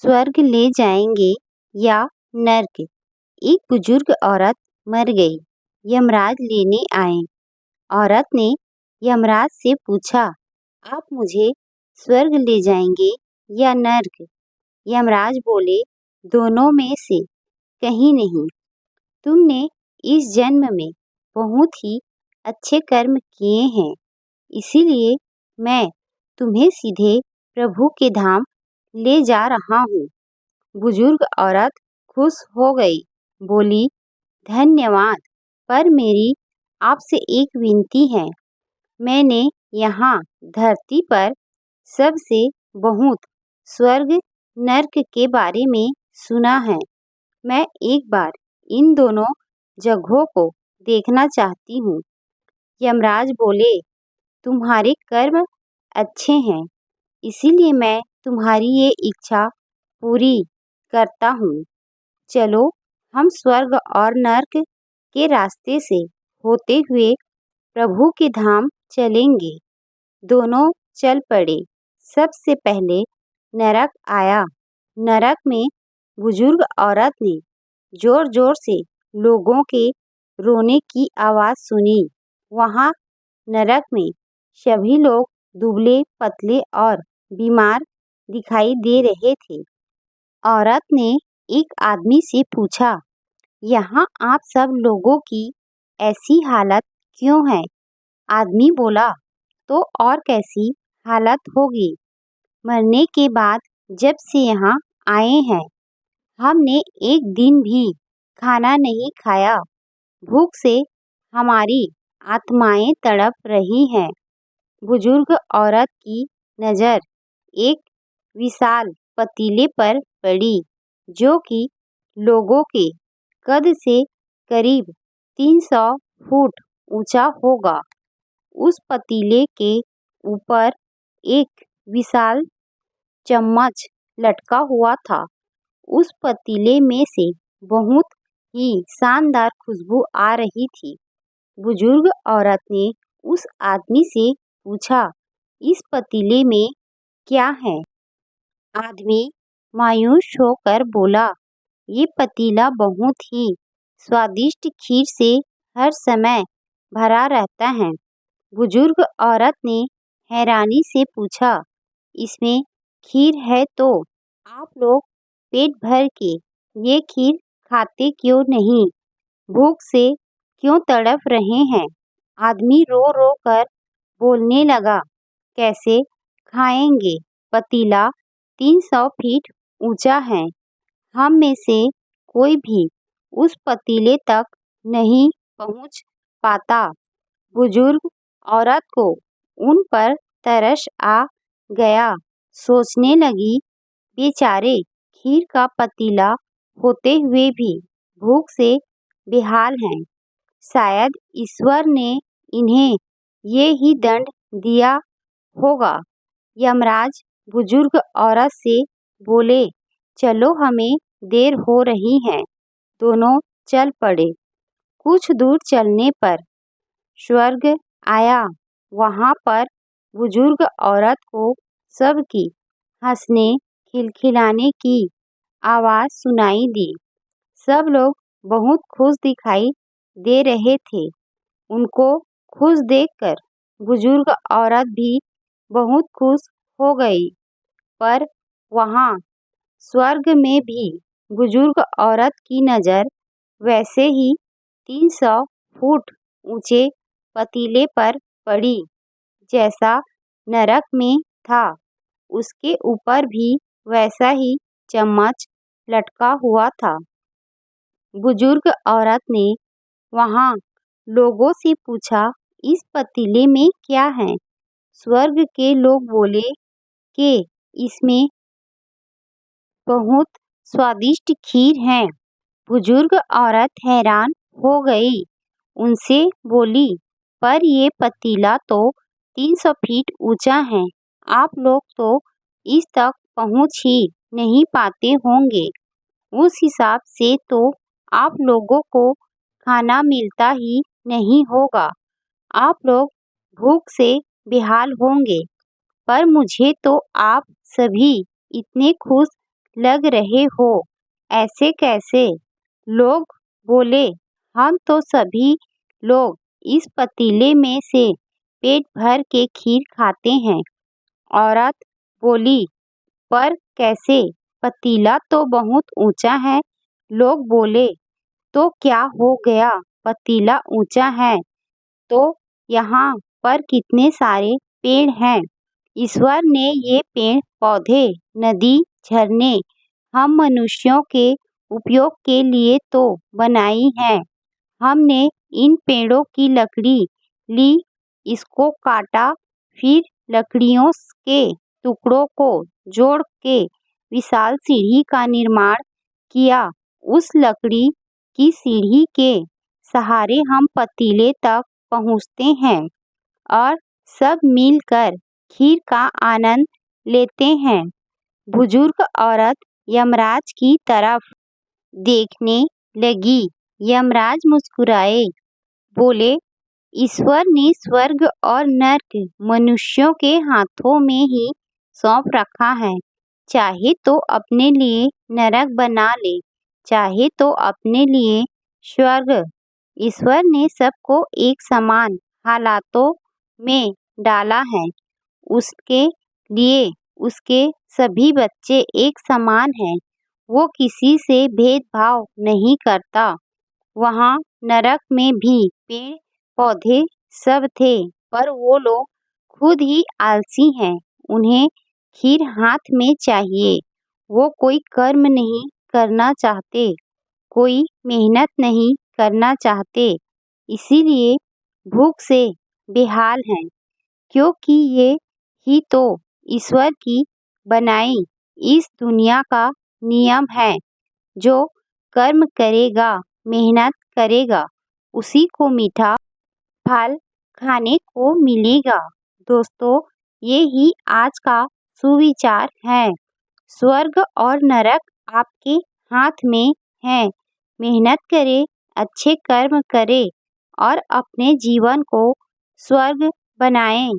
स्वर्ग ले जाएंगे या नर्क। एक बुजुर्ग औरत मर गई। यमराज लेने आए। औरत ने यमराज से पूछा, आप मुझे स्वर्ग ले जाएंगे या नर्क? यमराज बोले, दोनों में से कहीं नहीं। तुमने इस जन्म में बहुत ही अच्छे कर्म किए हैं, इसीलिए मैं तुम्हें सीधे प्रभु के धाम ले जा रहा हूँ। बुजुर्ग औरत खुश हो गई, बोली, धन्यवाद, पर मेरी आपसे एक विनती है। मैंने यहाँ धरती पर सबसे बहुत स्वर्ग नर्क के बारे में सुना है। मैं एक बार इन दोनों जगहों को देखना चाहती हूँ। यमराज बोले, तुम्हारे कर्म अच्छे हैं, इसीलिए मैं तुम्हारी ये इच्छा पूरी करता हूँ। चलो हम स्वर्ग और नर्क के रास्ते से होते हुए प्रभु के धाम चलेंगे। दोनों चल पड़े। सबसे पहले नरक आया। नरक में बुजुर्ग औरत ने जोर जोर से लोगों के रोने की आवाज़ सुनी। वहाँ नरक में सभी लोग दुबले पतले और बीमार दिखाई दे रहे थे। औरत ने एक आदमी से पूछा, यहाँ आप सब लोगों की ऐसी हालत क्यों है? आदमी बोला, तो और कैसी हालत होगी? मरने के बाद जब से यहाँ आए हैं, हमने एक दिन भी खाना नहीं खाया। भूख से हमारी आत्माएं तड़प रही हैं। बुजुर्ग औरत की नज़र एक विशाल पतीले पर पड़ी, जो कि लोगों के कद से करीब 300 फुट ऊंचा होगा। उस पतीले के ऊपर एक विशाल चम्मच लटका हुआ था। उस पतीले में से बहुत ही शानदार खुशबू आ रही थी। बुजुर्ग औरत ने उस आदमी से पूछा, इस पतीले में क्या है? आदमी मायूस होकर बोला, ये पतीला बहुत ही स्वादिष्ट खीर से हर समय भरा रहता है। बुजुर्ग औरत ने हैरानी से पूछा, इसमें खीर है तो आप लोग पेट भर के ये खीर खाते क्यों नहीं? भूख से क्यों तड़प रहे हैं? आदमी रो रो कर बोलने लगा, कैसे खाएंगे? पतीला 300 फीट ऊंचा है। हम में से कोई भी उस पतीले तक नहीं पहुंच पाता। बुजुर्ग औरत को उन पर तरस आ गया। सोचने लगी, बेचारे खीर का पतीला होते हुए भी भूख से बेहाल हैं। शायद ईश्वर ने इन्हें ये ही दंड दिया होगा। यमराज बुजुर्ग औरत से बोले, चलो हमें देर हो रही है। दोनों चल पड़े। कुछ दूर चलने पर स्वर्ग आया। वहाँ पर बुजुर्ग औरत को सबकी हंसने खिलखिलाने की आवाज़ सुनाई दी। सब लोग बहुत खुश दिखाई दे रहे थे। उनको खुश देखकर बुजुर्ग औरत भी बहुत खुश हो गई। पर वहाँ स्वर्ग में भी बुजुर्ग औरत की नज़र वैसे ही 300 फुट ऊंचे पतीले पर पड़ी, जैसा नरक में था। उसके ऊपर भी वैसा ही चम्मच लटका हुआ था। बुजुर्ग औरत ने वहाँ लोगों से पूछा, इस पतीले में क्या है? स्वर्ग के लोग बोले कि इसमें बहुत स्वादिष्ट खीर है। बुजुर्ग औरत हैरान हो गई। उनसे बोली, पर ये पतीला तो 300 फीट ऊंचा है। आप लोग तो इस तक पहुँच ही नहीं पाते होंगे। उस हिसाब से तो आप लोगों को खाना मिलता ही नहीं होगा। आप लोग भूख से बेहाल होंगे। पर मुझे तो आप सभी इतने खुश लग रहे हो, ऐसे कैसे? लोग बोले, हम तो सभी लोग इस पतीले में से पेट भर के खीर खाते हैं। औरत बोली, पर कैसे? पतीला तो बहुत ऊंचा है। लोग बोले, तो क्या हो गया, पतीला ऊंचा है तो यहाँ पर कितने सारे पेड़ हैं। ईश्वर ने ये पेड़ पौधे, नदी, झरने हम मनुष्यों के उपयोग के लिए तो बनाई है। हमने इन पेड़ों की लकड़ी ली, इसको काटा, फिर लकड़ियों के टुकड़ों को जोड़ के विशाल सीढ़ी का निर्माण किया। उस लकड़ी की सीढ़ी के सहारे हम पतीले तक पहुँचते हैं और सब मिलकर खीर का आनंद लेते हैं। बुजुर्ग औरत यमराज की तरफ देखने लगी। यमराज मुस्कुराए, बोले, ईश्वर ने स्वर्ग और नर्क मनुष्यों के हाथों में ही सौंप रखा है। चाहे तो अपने लिए नरक बना ले, चाहे तो अपने लिए स्वर्ग। ईश्वर ने सबको एक समान हालातों में डाला है। उसके लिए उसके सभी बच्चे एक समान हैं। वो किसी से भेदभाव नहीं करता। वहाँ नरक में भी पेड़ पौधे सब थे, पर वो लोग खुद ही आलसी हैं। उन्हें खीर हाथ में चाहिए। वो कोई कर्म नहीं करना चाहते, कोई मेहनत नहीं करना चाहते, इसीलिए भूख से बेहाल हैं। क्योंकि ये ही तो ईश्वर की बनाई इस दुनिया का नियम है। जो कर्म करेगा, मेहनत करेगा, उसी को मीठा फल खाने को मिलेगा। दोस्तों, ये ही आज का सुविचार है। स्वर्ग और नरक आपके हाथ में है। मेहनत करें, अच्छे कर्म करें और अपने जीवन को स्वर्ग बनाएं।